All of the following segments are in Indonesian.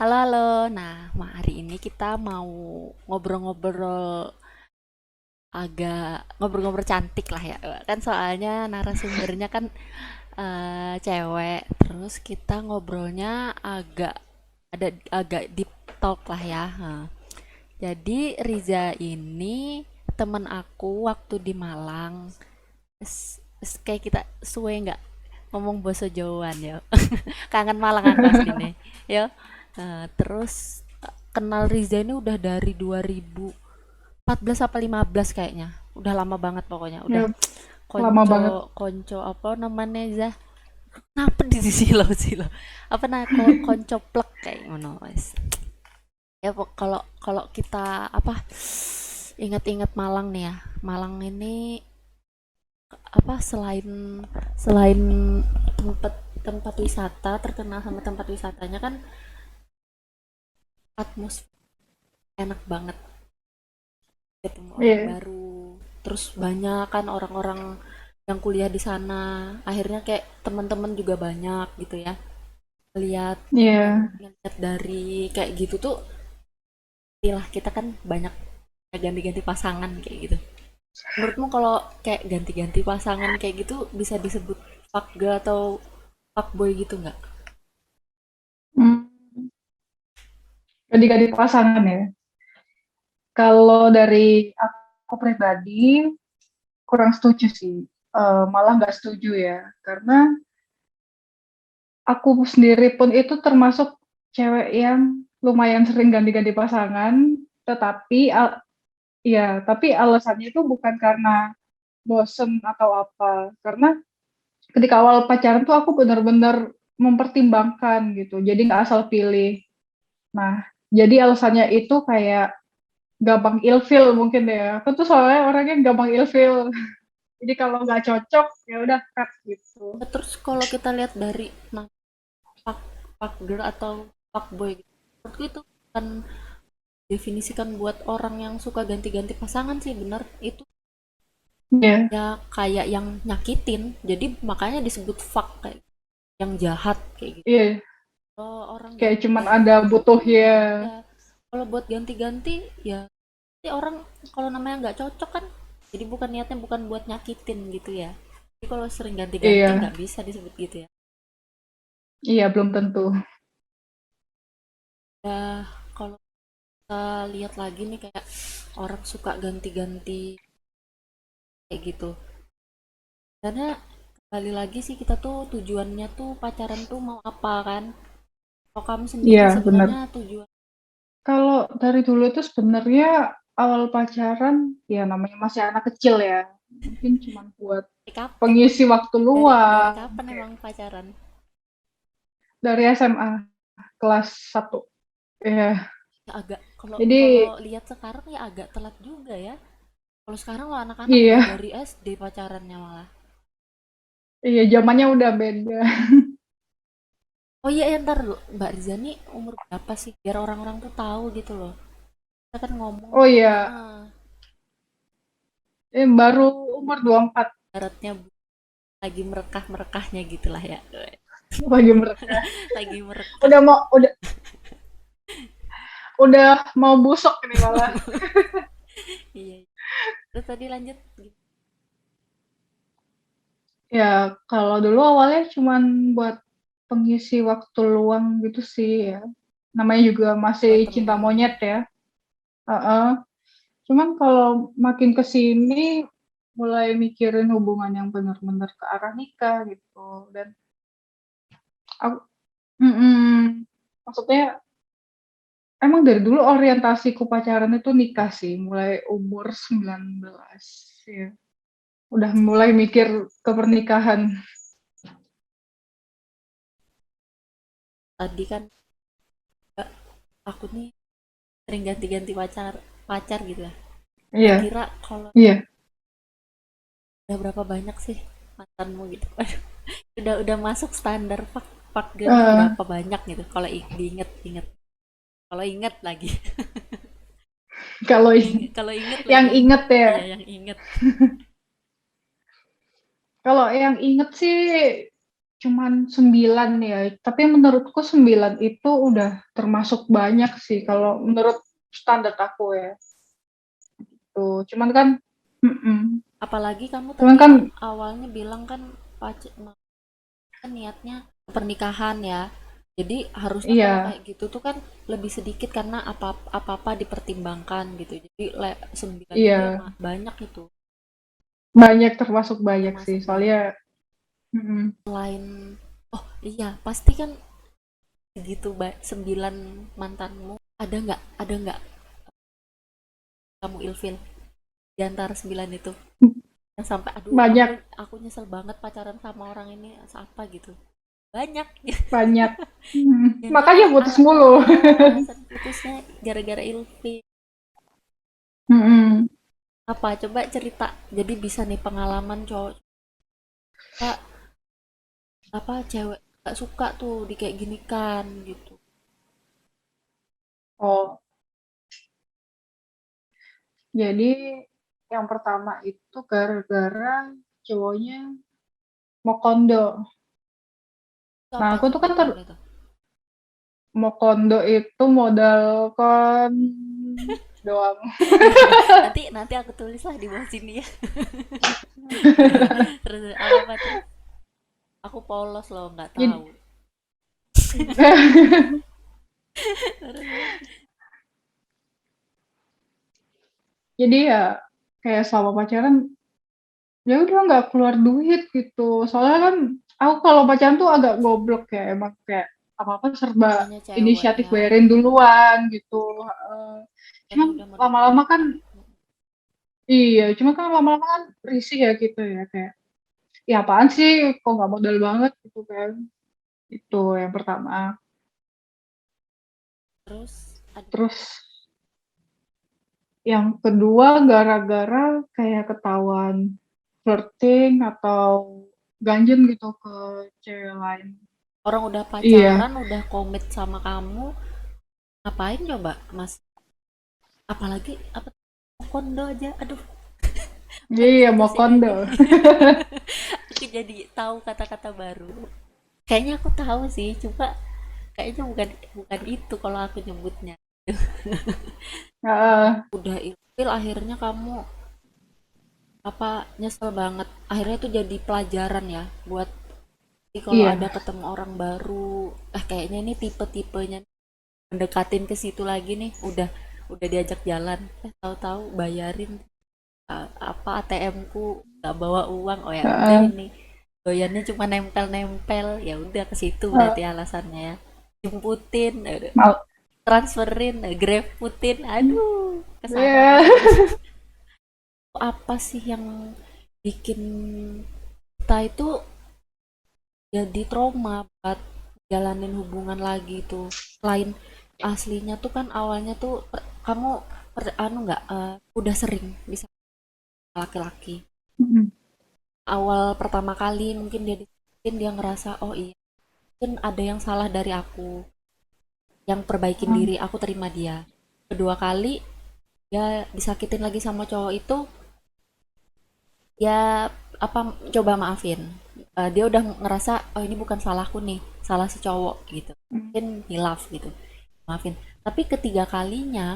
Halo, halo. Nah, hari ini kita mau ngobrol-ngobrol ngobrol-ngobrol cantik lah ya. Kan soalnya narasumbernya kan cewek. Terus kita ngobrolnya agak deep talk lah ya. Nah, jadi Riza ini temen aku waktu di Malang. Kayak kita suwe nggak ngomong bahasa Jawaan ya. Kangen Malang aku asli nih. Yo. Terus kenal Riza ini udah dari 2014 apa 15 kayaknya. Udah lama banget pokoknya. Udah Ya, lama banget. konco konco apa namanya Zah? Kenapa di silau-silau? Apa nah konco plek kayak ngono wes. Ya kalau kalau kita apa ingat-ingat Malang nih ya. Malang ini apa selain tempat tempat wisata terkenal sama tempat wisatanya kan atmosfer enak banget ketemu orang Iya, baru terus banyak kan orang-orang yang kuliah di sana akhirnya kayak teman-teman juga banyak gitu ya lihat iya. lihat dari kayak gitu tuh istilah kita kan banyak ganti-ganti pasangan kayak gitu menurutmu kalau kayak ganti-ganti pasangan kayak gitu bisa disebut fuck girl atau fuck boy gitu nggak? Hmm, Ganti-ganti pasangan ya. Kalau dari aku pribadi kurang setuju sih. Malah nggak setuju ya. Karena aku sendiri pun itu termasuk cewek yang lumayan sering ganti-ganti pasangan. Tetapi tapi alasannya itu bukan karena bosen atau apa. Karena ketika awal pacaran tuh aku benar-benar mempertimbangkan gitu. Jadi nggak asal pilih. Nah, jadi alasannya itu kayak gampang ilfil mungkin ya. Aku tuh soalnya orangnya gampang ilfil. Jadi kalau nggak cocok ya udah cut gitu. Terus kalau kita lihat dari nah fuck fuck girl atau fuck boy gitu menurutku itu kan definisikan buat orang yang suka ganti-ganti pasangan sih bener itu Iya, ya kayak yang nyakitin jadi makanya disebut fuck kayak yang jahat kayak gitu iya. kalau orang Kayak cuman ada ganti-ganti butuh ya. ya kalau buat ganti-ganti ya ini orang kalau namanya nggak cocok kan jadi bukan niatnya bukan buat nyakitin gitu ya jadi kalau sering ganti-ganti Iya, nggak bisa disebut gitu ya iya belum tentu. ya kalau kita lihat lagi nih kayak orang suka ganti-ganti kayak gitu karena kembali lagi sih kita tuh tujuannya tuh pacaran tuh mau apa kan kalau kamu sendiri Iya, sebenarnya benar. tujuan Kalau dari dulu itu sebenarnya awal pacaran ya namanya masih anak kecil ya. Mungkin cuma buat emang pengisi waktu dari luang kapan kayak emang pacaran dari SMA kelas satu. Ya, ya agak kalau kalau jadi lihat sekarang ya agak telat juga ya kalau sekarang lo anak-anak udah iya, dari SD pacarannya malah iya zamannya udah beda. oh iya ya ntar lu Mbak Riza nih umur berapa sih biar orang-orang tuh tahu gitu loh kita kan ngomong Oh iya, ah, baru umur 24 baratnya lagi merekah-merekahnya gitulah ya lagi mereka. lagi merekah Udah mau busuk ini malah. iya terus tadi lanjut Ya, kalau dulu awalnya cuman buat pengisi waktu luang gitu sih ya. Namanya juga oh masih cinta temen monyet ya. Heeh. Cuman kalau makin ke sini mulai mikirin hubungan yang benar-benar ke arah nikah gitu. Dan aku, maksudnya emang dari dulu orientasiku pacaran itu nikah sih, mulai umur 19 ya. Udah mulai mikir ke pernikahan. tadi kan aku nih sering ganti-ganti pacar pacar gitu ya Iya, kira-kira kalau iya. udah berapa banyak sih mantanmu gitu Aduh, udah masuk standar pak nih Eh, berapa banyak gitu kalau diinget-inget kalau inget lagi kalau kalau inget yang lagi inget iya ya, yang inget kalau yang inget sih cuman 9 ya, tapi menurutku 9 itu udah termasuk banyak sih kalau menurut standar aku ya. Tuh, cuman kan Apalagi kamu cuman tadi kan awalnya bilang kan kan niatnya pernikahan ya. Jadi harusnya kalau iya, kayak gitu tuh kan lebih sedikit karena apa-apa dipertimbangkan gitu. Jadi 9 itu iya, emang banyak itu. banyak termasuk banyak sih. Termasuk banyak. Soalnya mm, Selain oh iya, pasti kan segitu 9 mantanmu. Ada nggak kamu ilfil di antara 9 itu? Yang sampai aduh aku banyak aku nyesel banget pacaran sama orang ini apa gitu. Banyak. banyak. Makanya Jangan-jangan putus mulu. alasan putusnya gara-gara ilfil. Mm-mm. Apa coba cerita jadi bisa nih pengalaman cowok suka apa cewek gak suka tuh di kayak gini kan gitu. Oh, jadi yang pertama itu gara-gara cowoknya mau kondo. Itu Nah, apa aku tuh tuh kan mokondo tuh? mau kondo itu modal kon doang. nanti nanti aku tulis lah di bawah sini ya. Terus apa tuh, aku polos loh nggak tahu. Jadi, Terus jadi ya kayak selama pacaran ya udah nggak keluar duit gitu. Soalnya kan aku kalau pacaran tuh agak goblok ya, emang kayak apa-apa serba namanya cewek inisiatif ya, bayarin duluan gitu. kan Cuman udah model lama-lama kan iya, cuma kan lama-lama kan risih ya gitu ya kayak ya apaan sih kok nggak modal banget gitu kan. Itu yang pertama. terus ada Terus yang kedua gara-gara kayak ketahuan flirting atau ganjen gitu ke cewek lain. orang udah Iya, pacaran udah komit sama kamu ngapain coba mas, apalagi apa kondo aja aduh aku iya mau disebutin kondo. lagi. Aku jadi tahu kata-kata baru, kayaknya aku tahu sih coba, kayaknya bukan bukan itu kalau aku nyebutnya. Heeh, Udah ilfil akhirnya kamu apa nyesel banget akhirnya itu jadi pelajaran ya buat kalau ada iya, ketemu orang baru kayaknya ini tipe-tipenya mendekatin ke situ lagi nih udah diajak jalan tahu-tahu bayarin apa ATM ku nggak bawa uang, oh ya udah heeh, ini doyannya cuma nempel-nempel, ya udah ke situ berarti heeh. alasannya ya, jemputin Mal, transferin grabputin aduh kesana iya, terus. Apa sih yang bikin kita itu jadi trauma buat jalanin hubungan lagi tuh, selain aslinya tuh kan awalnya tuh kamu anu nggak udah sering bisa laki-laki mhm, awal pertama kali mungkin dia ngerasa oh iya mungkin ada yang salah dari aku, yang perbaikin heeh, diri aku terima dia, kedua kali dia disakitin lagi sama cowok itu ya apa coba maafin. Dia udah ngerasa oh ini bukan salahku nih salah si cowok gitu mhm, mungkin hilaf gitu maafin, tapi ketiga kalinya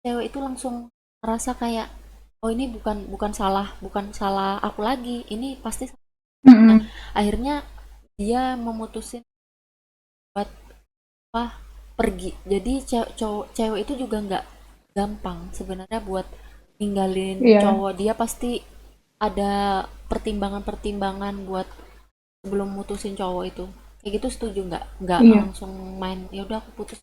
cewek itu langsung ngerasa kayak oh ini bukan salah aku lagi ini pasti salahnya. mhm, Akhirnya dia memutusin buat apa pergi, jadi cewek itu juga nggak gampang sebenarnya buat ninggalin iya, cowok, dia pasti ada pertimbangan-pertimbangan buat sebelum mutusin cowok itu kayak gitu, setuju nggak iya. langsung main ya udah aku putus,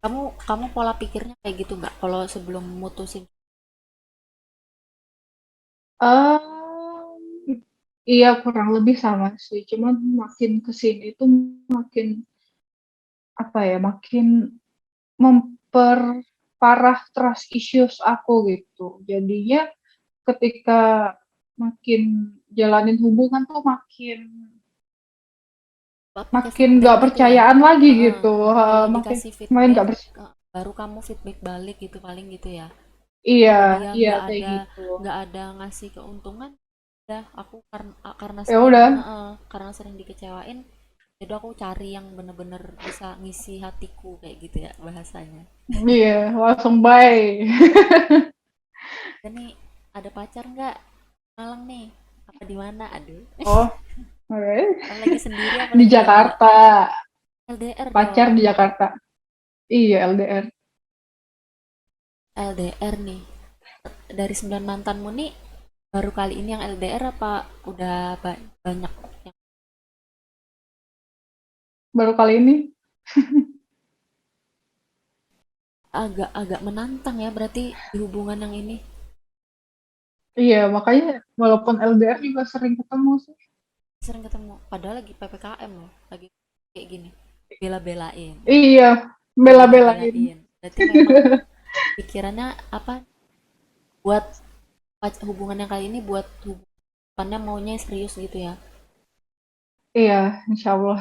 kamu kamu pola pikirnya kayak gitu nggak kalau sebelum mutusin? Iya kurang lebih sama sih, cuman makin ke sini tuh makin apa ya, makin memperparah trust issues aku gitu. Jadinya ketika makin jalanin hubungan tuh makin Pakai makin feedback nggak gitu ya. percayaan lagi Heeh. gitu, Kalau makin dikasih makin feedback nggak baru kamu feedback balik gitu paling gitu ya, iya kalau dia iya nggak kayak ada gitu. nggak ada ngasih keuntungan udah aku karena Ya sering udah, karena sering dikecewain, jadi aku cari yang bener-bener bisa ngisi hatiku kayak gitu ya bahasanya. iya, langsung bye. Dan nih, ada pacar nggak Malang nih, apa di mana, aduh. Oh, oke. Kalau lagi sendiri apa Di lagi jomblo? Jakarta, LDR pacar dong. di Jakarta. Iya, LDR. LDR nih, dari 9 mantanmu nih baru kali ini yang LDR apa udah banyak yang Baru kali ini. agak-agak menantang ya berarti di hubungan yang ini. Iya, makanya walaupun LDR juga sering ketemu sih. Sering ketemu padahal lagi PPKM loh, lagi kayak gini, bela-belain, Iya, bela-belain. bela-belain. Berarti memang pikirannya apa, buat hubungan yang kali ini, buat hubungannya maunya serius gitu ya. Iya, insya Allah.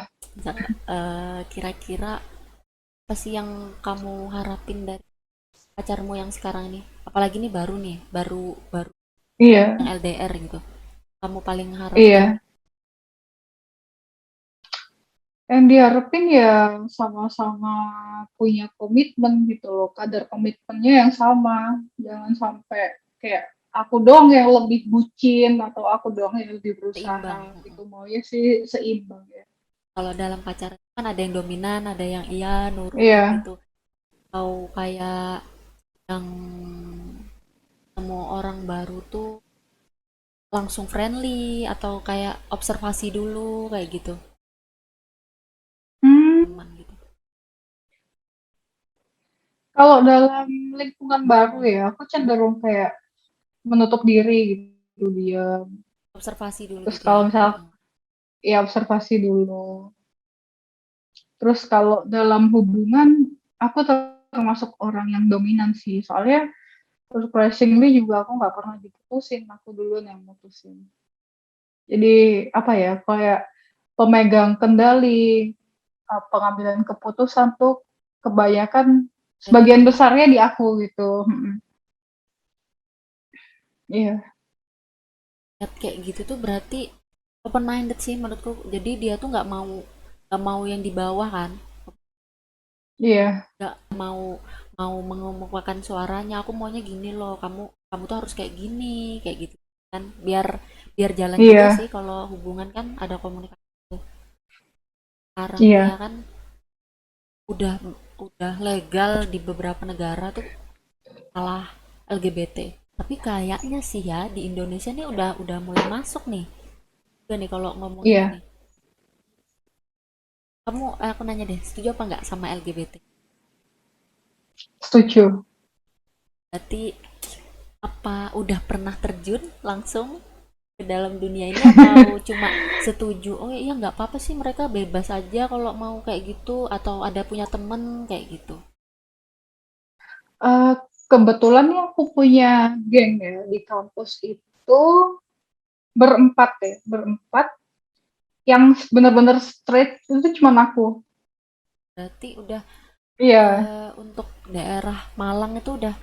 Kira-kira apa sih yang kamu harapin dari pacarmu yang sekarang ini, apalagi ini baru nih, baru baru yang Iya, LDR gitu, kamu paling harapin. iya. Yang diharapin ya sama-sama punya komitmen gitu loh, kadar komitmennya yang sama. Jangan sampai kayak aku doang yang lebih bucin atau aku doang yang lebih berusaha Seimbang. gitu. Maunya sih seimbang ya. Kalau dalam pacaran kan ada yang dominan, ada yang iya nurut Iya, gitu, atau kayak yang semua orang baru tuh langsung friendly, atau kayak observasi dulu kayak gitu, hmm, teman gitu. kalau dalam lingkungan baru ya, aku cenderung kayak menutup diri gitu dia. Observasi dulu Terus gitu ya. kalau misal ya observasi dulu. Terus kalau dalam hubungan, aku termasuk orang yang dominan sih. Soalnya surprisingly juga aku nggak pernah diputusin, aku duluan yang mutusin. Jadi apa ya, kayak pemegang kendali, pengambilan keputusan tuh kebanyakan Dan sebagian besarnya di aku gitu. Mm-mm. Iya, lihat kayak gitu tuh berarti open minded sih menurutku, jadi dia tuh nggak mau yang di bawah kan, iya, nggak mau mau mengemukakan suaranya, aku maunya gini loh, kamu kamu tuh harus kayak gini kayak gitu kan, biar biar jalan juga iya, sih. Kalau hubungan kan ada komunikasi tuh. Sekarang ya iya. kan udah udah legal di beberapa negara tuh malah LGBT, tapi kayaknya sih ya di Indonesia nih udah mulai masuk nih juga nih kalau ngomongin Iya, ini. Kamu, aku nanya deh, setuju apa nggak sama LGBT? setuju. Berarti apa udah pernah terjun langsung ke dalam dunia ini, atau cuma setuju oh iya nggak apa-apa sih, mereka bebas aja kalau mau kayak gitu, atau ada punya temen kayak gitu? Eh, kebetulan nih aku punya geng ya di kampus itu berempat ya, berempat yang benar-benar straight itu cuma aku. Berarti udah Iya, untuk daerah Malang itu udah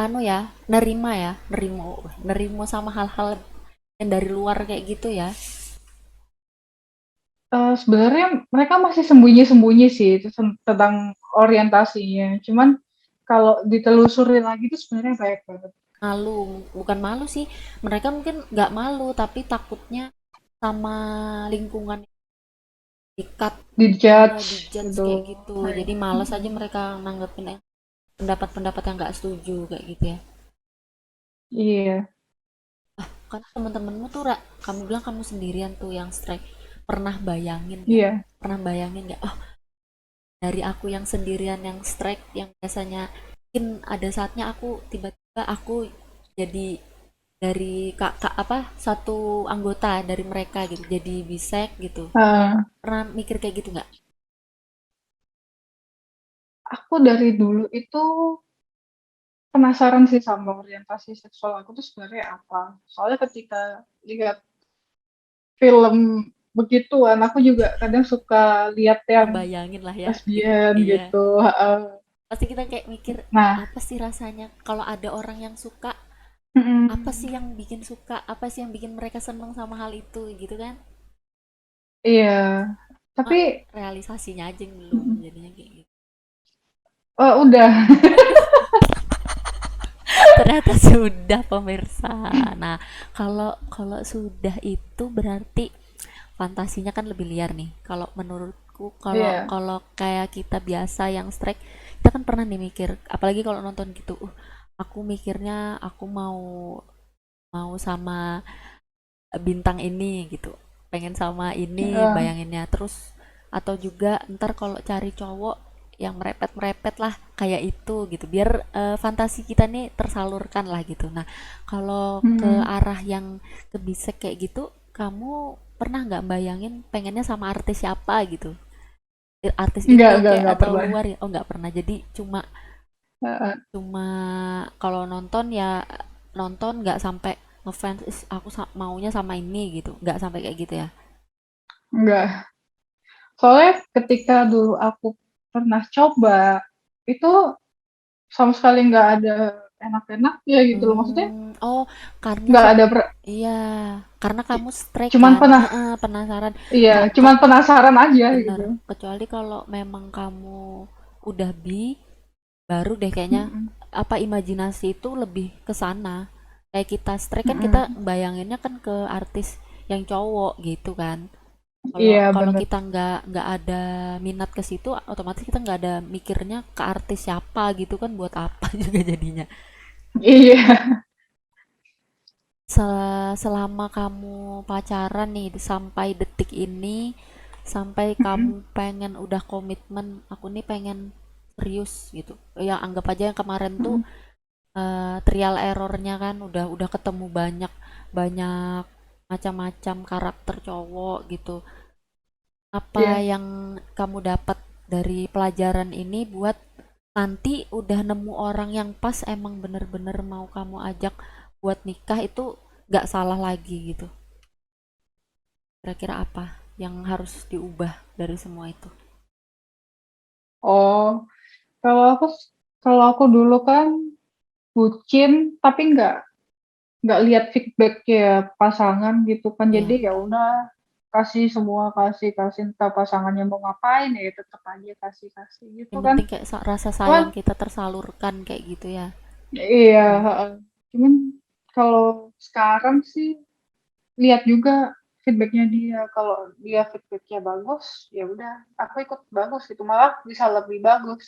anu ya, nerima ya, nerimo nerimo sama hal-hal yang dari luar kayak gitu ya. sebenarnya mereka masih sembunyi-sembunyi sih itu tentang orientasinya. Cuman kalau ditelusuri lagi itu sebenarnya banyak banget. Malu, bukan malu sih, mereka mungkin nggak malu tapi takutnya sama lingkungan dekat, Dijudge dijudge gitu. kayak gitu, Hai. jadi males aja mereka nanggepin pendapat-pendapat yang nggak setuju kayak gitu ya. Iya, Kan teman-temanmu tuh, kamu bilang kamu sendirian tuh yang strike, pernah bayangin nggak, iya. pernah bayangin nggak, oh dari aku yang sendirian yang strike yang biasanya, mungkin ada saatnya aku tiba-tiba aku jadi dari kakak apa satu anggota dari mereka gitu, jadi bisek gitu. Eh, Pernah mikir kayak gitu nggak? aku dari dulu itu penasaran sih sama orientasi seksual aku tuh sebenarnya apa. Soalnya ketika lihat film begituan, aku juga kadang suka lihat yang Ngebayangin lah ya gitu. lesbian Iya, gitu. pasti kita kayak mikir Nah, apa sih rasanya kalau ada orang yang suka Apa sih Mhm. yang bikin suka, apa sih yang bikin mereka seneng sama hal itu gitu kan. Iya, Cuma tapi realisasinya aja yang belum, mhm, jadinya kayak gitu. udah. Ternyata sudah pemirsa. Nah, kalau kalau sudah itu berarti fantasinya kan lebih liar nih. Kalau menurutku, kalau Iya, kalau kayak kita biasa yang strike, kita kan pernah nih mikir, apalagi kalau nonton gitu, aku mikirnya aku mau mau sama bintang ini gitu, pengen sama ini heeh, bayanginnya terus, atau juga ntar kalau cari cowok yang merepet-merepet lah kayak itu gitu, biar fantasi kita nih tersalurkan lah gitu. Nah, kalau ke mhm. arah yang kebisek kayak gitu, kamu pernah nggak bayangin pengennya sama artis siapa gitu? Artis Indo kayak Enggak atau pernah. luar ya? Oh, nggak pernah. Jadi cuma Heeh, cuma kalau nonton ya nonton, nggak sampai ngefans, "Is, aku maunya sama ini," gitu, nggak sampai kayak gitu ya. enggak. Soalnya ketika dulu aku pernah coba, itu sama sekali nggak ada enak-enaknya gitu loh. Maksudnya Oh, karena nggak ada iya, karena kamu strike cuman kan. pernah Heeh, penasaran. iya, cuman penasaran aja Bener, gitu. kecuali kalau memang kamu udah baru deh kayaknya Mhm, apa imajinasi itu lebih ke sana. Kayak kita strike kan kita mhm. bayanginnya kan ke artis yang cowok gitu kan. Kalau Iya kalau bener. kita nggak ada minat ke situ, otomatis kita nggak ada mikirnya ke artis siapa gitu kan, buat apa juga jadinya. Iya. Selama kamu pacaran nih sampai detik ini, sampai kamu Mhm, pengen udah komitmen, aku nih pengen serius gitu. Ya anggap aja yang kemarin tuh mhm. trial errornya kan udah ketemu banyak banyak macam-macam karakter cowok gitu. Apa Iya. yang kamu dapat dari pelajaran ini buat nanti udah nemu orang yang pas, emang bener-bener mau kamu ajak buat nikah, itu gak salah lagi gitu. Kira-kira apa yang harus diubah dari semua itu? Oh, kalau aku kalau aku dulu kan bucin tapi nggak lihat feedback ya pasangan gitu kan. Iya, Jadi ya udah kasih semua, kasih kasih entah pasangannya mau ngapain ya tetap aja kasih kasih gitu yang kan. penting kayak rasa sayang Cuman kita tersalurkan kayak gitu ya. iya, Hmm. heeh. Cuman kalau sekarang sih lihat juga feedbacknya dia. Kalau dia feedbacknya bagus, ya udah aku ikut bagus gitu. Malah bisa lebih bagus.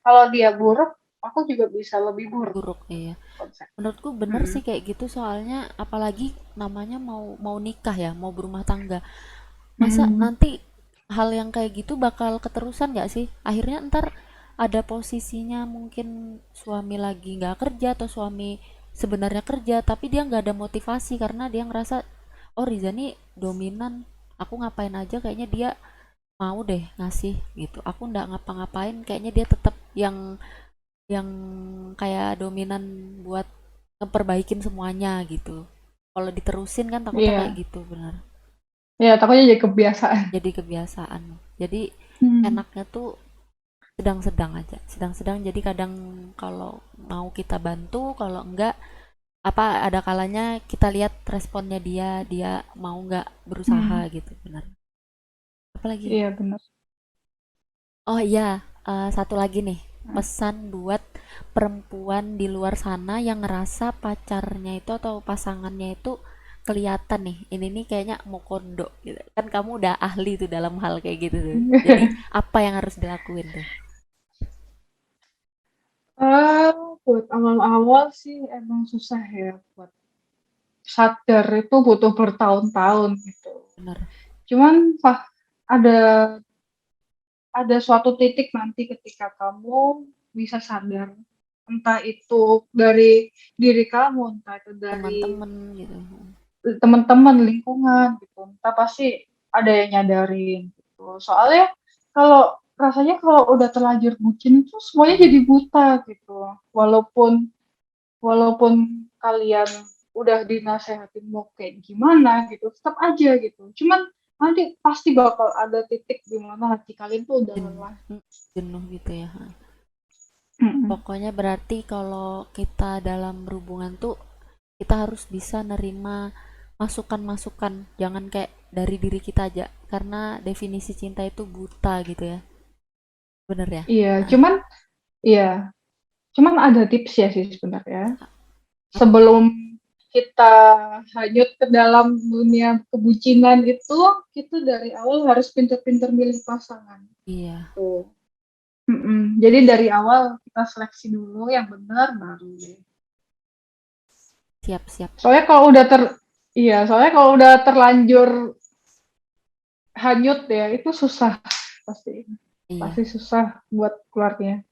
Kalau dia buruk, aku juga bisa lebih buruk Buruk, gitu iya. konsep. Menurutku bener sih Mm-mm. kayak gitu, soalnya apalagi namanya mau mau nikah ya, mau berumah tangga. Masa Mm-mm. nanti hal yang kayak gitu bakal keterusan gak sih? Akhirnya ntar ada posisinya mungkin suami lagi nggak kerja, atau suami sebenarnya kerja tapi dia nggak ada motivasi karena dia ngerasa, oh Riza nih dominan, aku ngapain aja kayaknya dia mau deh ngasih gitu. Aku nggak ngapa-ngapain kayaknya dia tetap yang kayak dominan buat ngeperbaikin semuanya gitu. Kalau diterusin kan takutnya kayak Iya, gitu, bener. ya takutnya jadi kebiasaan. Jadi kebiasaan. Jadi Hmm. enaknya tuh sedang-sedang aja, sedang-sedang. Jadi kadang kalau mau kita bantu, kalau enggak apa ada kalanya kita lihat responnya dia, dia mau nggak berusaha Hmm. gitu, benar. Apalagi? Iya benar. Oh iya, satu lagi nih, pesan buat perempuan di luar sana yang ngerasa pacarnya itu atau pasangannya itu kelihatan nih, ini nih kayaknya mau kondo gitu. Kan kamu udah ahli tuh dalam hal kayak gitu tuh. Jadi apa yang harus dilakuin tuh? Ah, buat awal-awal sih emang susah ya buat sadar itu butuh bertahun-tahun gitu. Bener. Cuman ada ada suatu titik nanti ketika kamu bisa sadar, entah itu dari diri kamu, entah itu dari Teman-teman gitu. teman-teman, lingkungan gitu, entah pasti ada yang nyadarin gitu. Soalnya kalau rasanya kalau udah terlanjur bucin itu semuanya Iya. jadi buta gitu. Walaupun walaupun kalian udah dinasehatin mau kayak gimana gitu, tetap aja gitu. Cuman nanti pasti bakal ada titik di mana hati kalian tuh udah Jen- lelah. Jenuh gitu ya. Mhm. Pokoknya berarti kalau kita dalam berhubungan tuh kita harus bisa nerima masukan-masukan, jangan kayak dari diri kita aja, karena definisi cinta itu buta gitu ya, bener ya. Iya, Ah, cuman ada tips ya sih sebenarnya. apa tuh? Sebelum kita hanyut ke dalam dunia kebucinan itu, kita dari awal harus pintar-pintar milih pasangan. Iya, Tuh. Jadi dari awal kita seleksi dulu yang benar baru deh. siap siap. Soalnya kalau udah soalnya kalau udah terlanjur hanyut ya itu susah pasti. Iya, Pasti susah buat keluarnya.